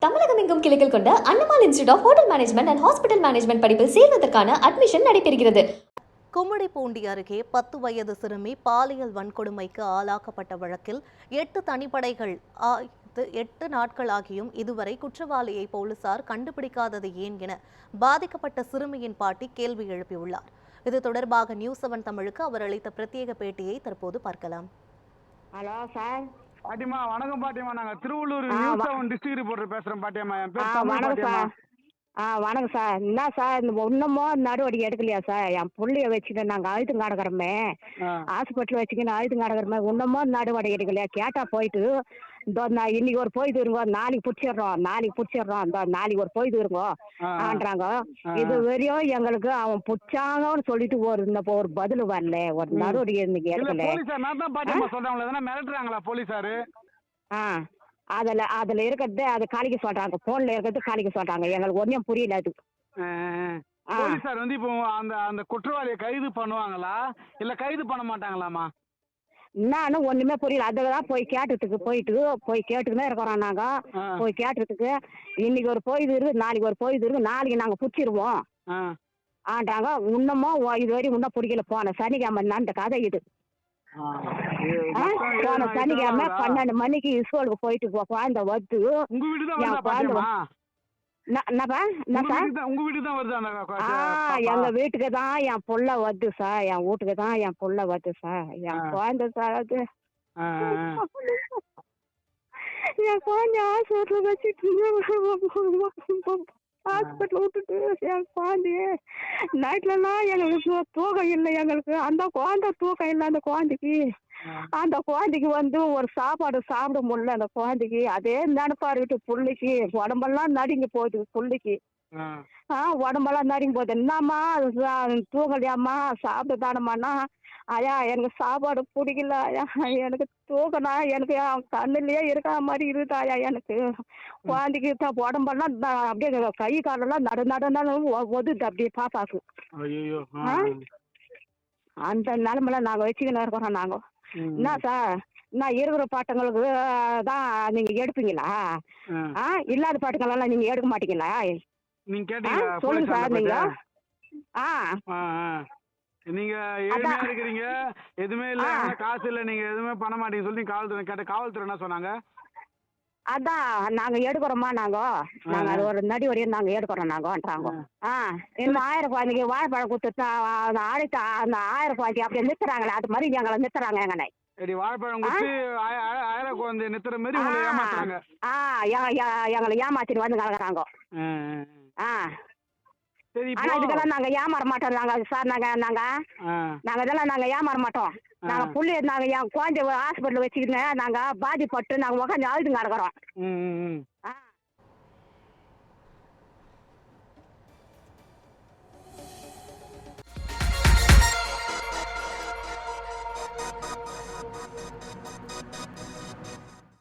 தமிழகம் எங்கும் கிளைகள் கொண்ட Annamal institute of hotel management and hospital management படிப்பில் சேர்வதற்கான அட்மிஷன் நடைபெறுகிறது. கும்மிடிப்பூண்டி அருகே 10 வயது சிறுமி பாலியல் வன்கொடுமைக்கு ஆளாக்கப்பட்ட வழக்கில் 8 தனிப்படைகள் 8 நாட்களாகியும் இதுவரை குற்றவாளியை போலீசார் கண்டுபிடிக்காதது ஏன் என பாதிக்கப்பட்ட சிறுமியின் பாட்டி கேள்வி எழுப்பியுள்ளார். இது தொடர்பாக நியூஸ் 7 தமிழுக்கு அவர் அளித்த பிரத்யேக பேட்டியை தற்போது பார்க்கலாம். Hello sir. பாட்டிமா வணக்கம் பாட்டிமா, நாங்க திருவள்ளூர் நியூஸ் 7 டிஸ்ட்ரிக்ட் ரிப்போர்ட்டர் பேசுறோம் பாட்டிமா. என் பேர் தமிழ் வணக்கம் பாட்டிமா. சார். வணக்கம் சார். என்ன சார் இந்த ஒன்றுமோ நடவடிக்கை எடுக்கலையா சார்? என் பிள்ளைய வச்சுட்டு நாங்கள் அழுத்து கிடக்குறோமே, ஹாஸ்பிட்டல் வச்சுக்கின்னு அழுத்து கிடக்குறோமே, ஒன்றுமோ நடவடிக்கை எடுக்கலையா? கேட்டால் போயிட்டு இந்த இன்னைக்கு ஒரு போயிட்டு இருங்கோ, நாளைக்கு பிடிச்சிடுறோம் இந்த நாளைக்கு ஒரு போயிட்டு இருங்கோ ஆன்றாங்க. இது வரையும் எங்களுக்கு அவன் பிடிச்சாங்கன்னு சொல்லிட்டு ஒரு பதில் வரல, ஒரு நடவடிக்கை இன்னைக்கு எடுக்கல. மிரட்டுறாங்களா போலீஸாரு? அதுல இருக்கிறது அது காலிக்க சொல்றாங்க, போன்ல இருக்கிறது காலிக்க சொல்றாங்க. எங்களுக்கு ஒன்றும் புரியல அது. போலீஸார் வந்து இப்போ அந்த குற்றவாளியை கைது பண்ணுவாங்களா இல்ல கைது பண்ண மாட்டாங்களாமா? நானும் ஒண்ணுமே புரியல. அதுதான் போய் கேட்டுக்குதான் இருக்கிறோம். நாங்க போய் கேட்டுறதுக்கு இன்னைக்கு ஒரு போயிது இருக்கு, நாளைக்கு ஒரு போயிது இருக்கு, நாளைக்கு நாங்க பிடிச்சிருவோம் ஆண்டாங்க. இன்னமும் இது வரையும் இன்னும் பிடிக்கல. போன சனிக்கிழமை நடந்த கதை இது. போன சனிக்கிழமை 12 மணிக்கு ஸ்கூலுக்கு போயிட்டு குழந்தை வந்து எங்க வீட்டுக்கு தான் என் புள்ள வருது சார், என் வீட்டுக்கு தான் என் புள்ள வருது சார். என் குழந்தை சார் அது என் குழந்தை ஹாஸ்பிட்டல் வச்சுட்டு ஹாஸ்பிட்டல் விட்டுட்டு என் குழந்தைய நைட்லலாம் எங்களுக்கு தூக்கம் இல்லை. எங்களுக்கு அந்த குழந்தை தூக்கம் இல்லை. அந்த குழந்தைக்கு வந்து ஒரு சாப்பாடு சாப்பிட முடியல. அந்த குழந்தைக்கு அதே நினைப்பாருட்டு புள்ளைக்கு உடம்பெல்லாம் நடுங்கி போகுது. புள்ளைக்கு உடம்பெல்லாம் நடுங்கி போகுது. என்னம்மா தூங்கலையாம்மா சாப்பிட தானம்மாண்ணா? ஐயா எனக்கு சாப்பாடு பிடிக்கல ஐயா, எனக்கு தூக்கணா, எனக்கு கண்ணுலயே இருக்கிற மாதிரி இருக்குதாயா எனக்கு. குழந்தைக்கு உடம்பெல்லாம் அப்படியே கை காலெல்லாம் ஒதுது அப்படியே பாப்பாக்கு. அந்த நிலைமையில நாங்க வச்சுக்கின்னு இருக்கிறோம். நாங்க என்ன சார், நான் இருக்கிற பாட்டங்களுக்கு தான் நீங்க எடுப்பீங்களா? இல்லாத பாட்டுங்களெல்லாம் நீங்க எடுக்க மாட்டீங்களா? சொல்லுங்க சார். நீங்க ஏழ்மையா இருக்கிறீங்க, எதுவுமே இல்ல, காசு இல்ல, நீங்க எதுவுமே பண்ண மாட்டீங்க சொல்லி காவல்துறை என்ன சொன்னாங்க? அதான் நாங்க எடுக்கிறோமா, நாங்க அது ஒரு நடி வரையும் நாங்க எடுக்கிறோம் நாங்கன்றாங்க. இன்னும் 1000 குழந்தைக்கு வாழைப்பழம் கொடுத்துட்டு அந்த 1000 குழந்தை அப்படியே நிறுத்துறாங்களே, அது மாதிரி எங்களை நிறுத்துறாங்க. எங்கனை வாழைப்பழம் கொடுத்து 1000 குழந்தை நிறுத்துற மாதிரி ஏமாத்துறாங்க. எங்களை ஏமாத்திட்டு வந்து கலக்குறாங்க. ஆனா இதுக்கெல்லாம் நாங்க ஏமாற மாட்டோம். நாங்க சார் நாங்க இதெல்லாம் நாங்க ஏமாற மாட்டோம். நாங்க புள்ளி நாங்க என் குழந்தை ஹாஸ்பிட்டல் வச்சுக்கிட்டு நாங்க பாதிப்பட்டு நாங்க உட்காந்து அழுது கிடக்குறோம்.